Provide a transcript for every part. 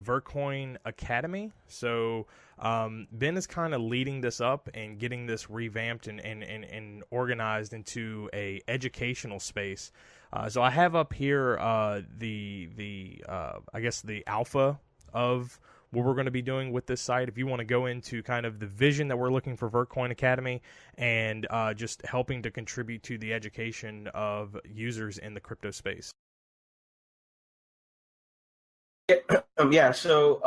Vertcoin Academy. So Ben is kind of leading this up and getting this revamped and organized into a educational space. So I have up here the I guess the alpha of what we're going to be doing with this site. If you want to go into kind of the vision that we're looking for Vertcoin Academy and just helping to contribute to the education of users in the crypto space. Yeah, so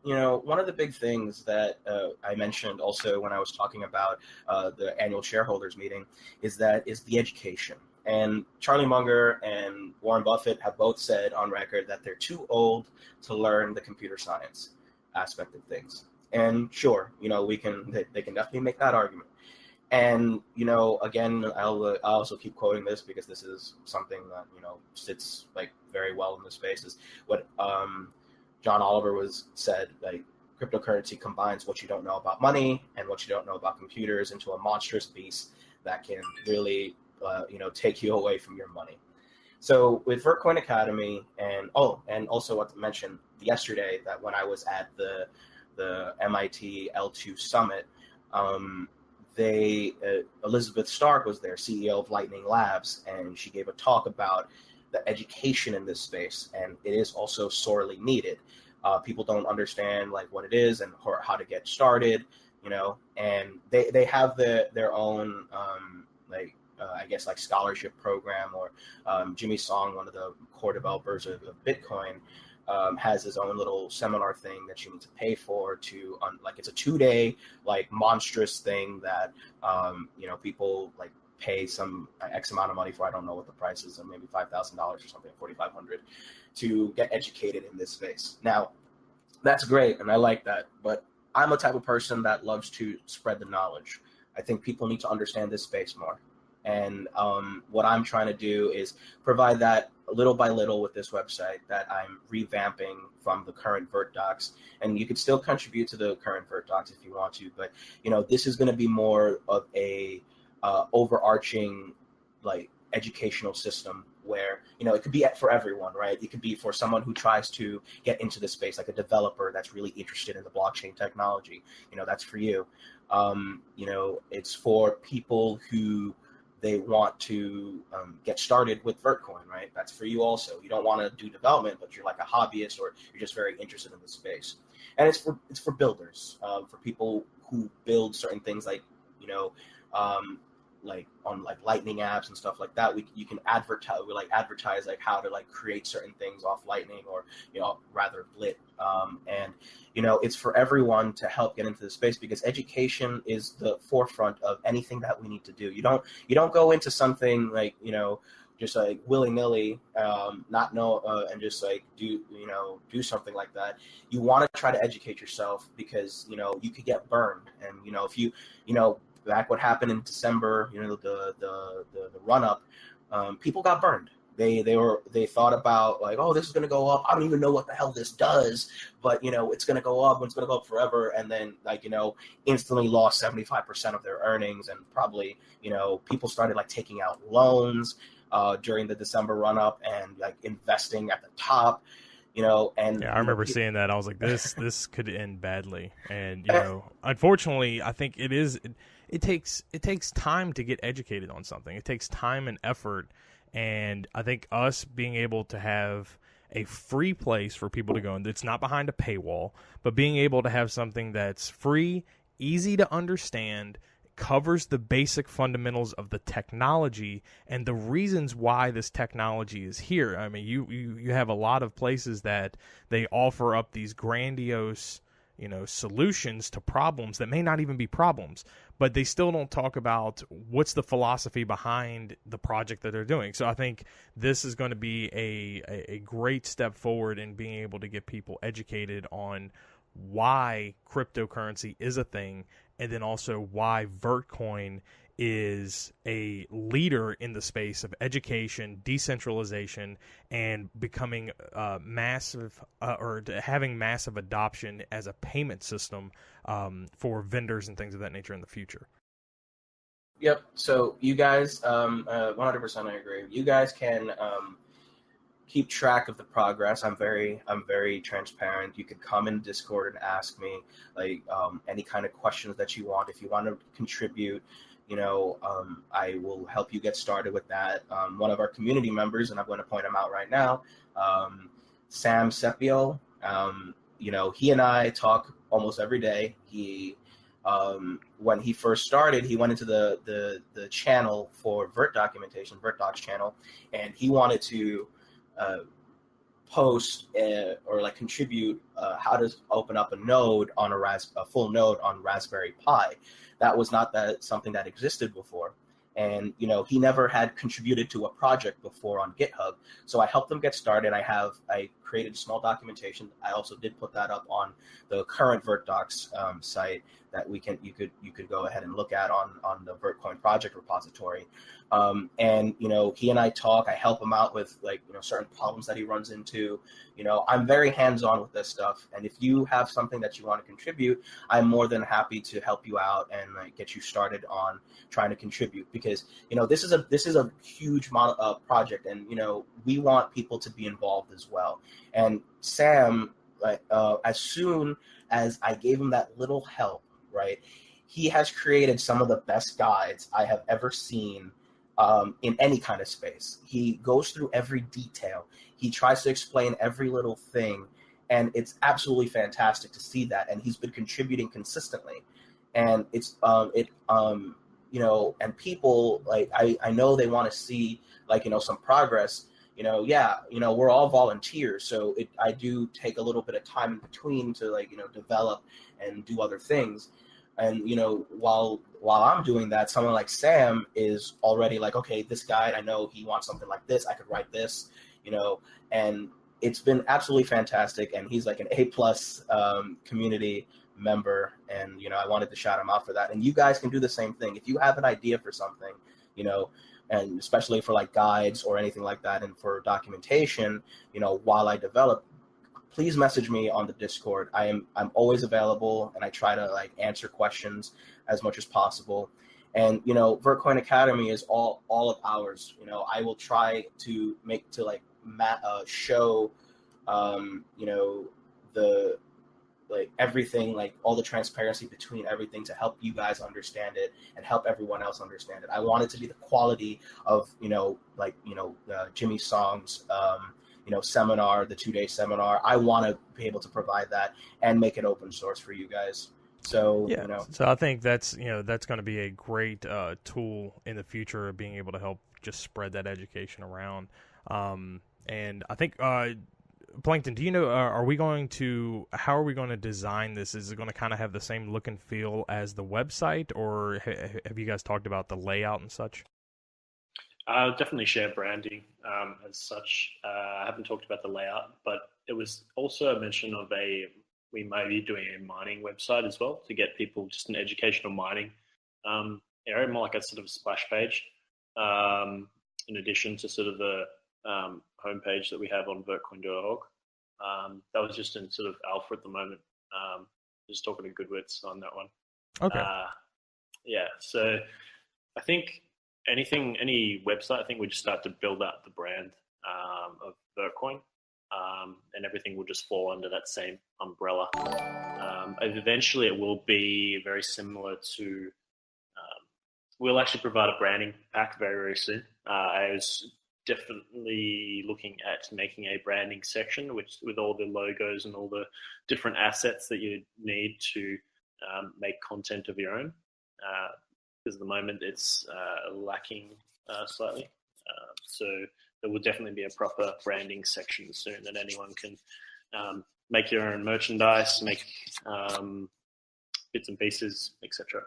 one of the big things that I mentioned also when I was talking about the annual shareholders meeting is the education. And Charlie Munger and Warren Buffett have both said on record that they're too old to learn the computer science aspect of things. And sure, they can definitely make that argument. And again, I'll also keep quoting this because this is something that sits like very well in the space. Is what John Oliver said, like cryptocurrency combines what you don't know about money and what you don't know about computers into a monstrous beast that can really take you away from your money. So with Vertcoin Academy and also what to mention yesterday that when I was at the MIT L2 summit. Elizabeth Stark was there, CEO of Lightning Labs, and she gave a talk about the education in this space, and it is also sorely needed. People don't understand like what it is and how to get started, and they have their own I guess like scholarship program, or Jimmy Song, one of the core developers of Bitcoin, has his own little seminar thing that you need to pay for it's a 2-day like monstrous thing that people like pay some X amount of money for. I don't know what the price is, maybe $5,000 or something, $4,500 to get educated in this space. Now, that's great, and I like that, but I'm a type of person that loves to spread the knowledge. I think people need to understand this space more. And what I'm trying to do is provide that little by little with this website that I'm revamping from the current VertDocs. And you could still contribute to the current VertDocs if you want to, but this is going to be more of a overarching like educational system where it could be for everyone, right? It could be for someone who tries to get into the space, like a developer that's really interested in the blockchain technology. That's for you. It's for people who they want to get started with Vertcoin, right? That's for you also. You don't want to do development, but you're like a hobbyist or you're just very interested in the space. And it's for builders, for people who build certain things like like on like Lightning apps and stuff like that. You can advertise like how to like create certain things off Lightning or rather Lit, and it's for everyone to help get into the space, because education is the forefront of anything that we need to do. You don't go into something like just like willy-nilly, not know and just like do something like that. You want to try to educate yourself, because you could get burned, and if you back what happened in December, the run up, people got burned. They thought about like, oh, this is gonna go up. I don't even know what the hell this does, but it's gonna go up. It's gonna go up forever, and then instantly lost 75% of their earnings, and probably people started like taking out loans during the December run up and like investing at the top. And yeah, I remember seeing that. I was like, this could end badly, and unfortunately, I think it takes time to get educated on something. It takes time and effort, and I think us being able to have a free place for people to go, and it's not behind a paywall, but being able to have something that's free, easy to understand, covers the basic fundamentals of the technology and the reasons why this technology is here. I mean, you have a lot of places that they offer up these grandiose solutions to problems that may not even be problems, but they still don't talk about what's the philosophy behind the project that they're doing. So I think this is going to be a great step forward in being able to get people educated on why cryptocurrency is a thing, and then also why Vertcoin is a leader in the space of education, decentralization, and becoming massive or having massive adoption as a payment system for vendors and things of that nature in the future. Yep. So you guys, 100% I agree. You guys can keep track of the progress. I'm very transparent. You could come in Discord and ask me like any kind of questions that you want. If you want to contribute, I will help you get started with that. One of our community members, and I'm going to point him out right now, Sam Sepio. He and I talk almost every day. When he first started, he went into the channel for Vert documentation, Vertdocs channel, and he wanted to post or like contribute how to open up a node on a full node on Raspberry Pi. That was not something that existed before. And, he never had contributed to a project before on GitHub. So I helped them get started. I created small documentation. I also did put that up on the current Vertdocs site that you could go ahead and look at on the Vertcoin project repository. And, he and I talk. I help him out with certain problems that he runs into. I'm very hands-on with this stuff. And if you have something that you want to contribute, I'm more than happy to help you out and get you started on trying to contribute, because this is a huge project, and we want people to be involved as well. And Sam, as soon as I gave him that little help, right, he has created some of the best guides I have ever seen in any kind of space. He goes through every detail. He tries to explain every little thing, and it's absolutely fantastic to see that. And he's been contributing consistently, and and people I know they want to see some progress. We're all volunteers, so I do take a little bit of time in between to develop and do other things. And while I'm doing that, someone like Sam is already like, okay, this guy, I know he wants something like this. I could write this, and it's been absolutely fantastic. And he's like an A+ community member, and I wanted to shout him out for that. And you guys can do the same thing if you have an idea for something, and especially for guides or anything like that, and for documentation, while I develop. Please message me on the Discord. I'm always available, and I try to answer questions as much as possible. And Vertcoin Academy is all of ours. I will try to show the everything, all the transparency between everything to help you guys understand it and help everyone else understand it. I want it to be the quality of Jimmy Song's seminar, the 2-day seminar. I want to be able to provide that and make it open source for you guys. So, So I think that's going to be a great tool in the future of being able to help just spread that education around. And I think, Plankton, do you know, how are we going to design this? Is it going to kind of have the same look and feel as the website, or have you guys talked about the layout and such? I'll definitely share branding as such. I haven't talked about the layout, but it was also a mention of we might be doing a mining website as well to get people just an educational mining area, more like a sort of splash page, in addition to sort of the homepage that we have on vertcoin.org. That was just in sort of alpha at the moment. Just talking to Goodwitz on that one. Okay. So I think any website, I think we just start to build out the brand of Vertcoin, and everything will just fall under that same umbrella. Eventually, it will be very similar to. We'll actually provide a branding pack very, very soon. I was definitely looking at making a branding section, with all the logos and all the different assets that you need to make content of your own. Because at the moment it's lacking slightly. So there will definitely be a proper branding section soon that anyone can make your own merchandise, make bits and pieces, etc.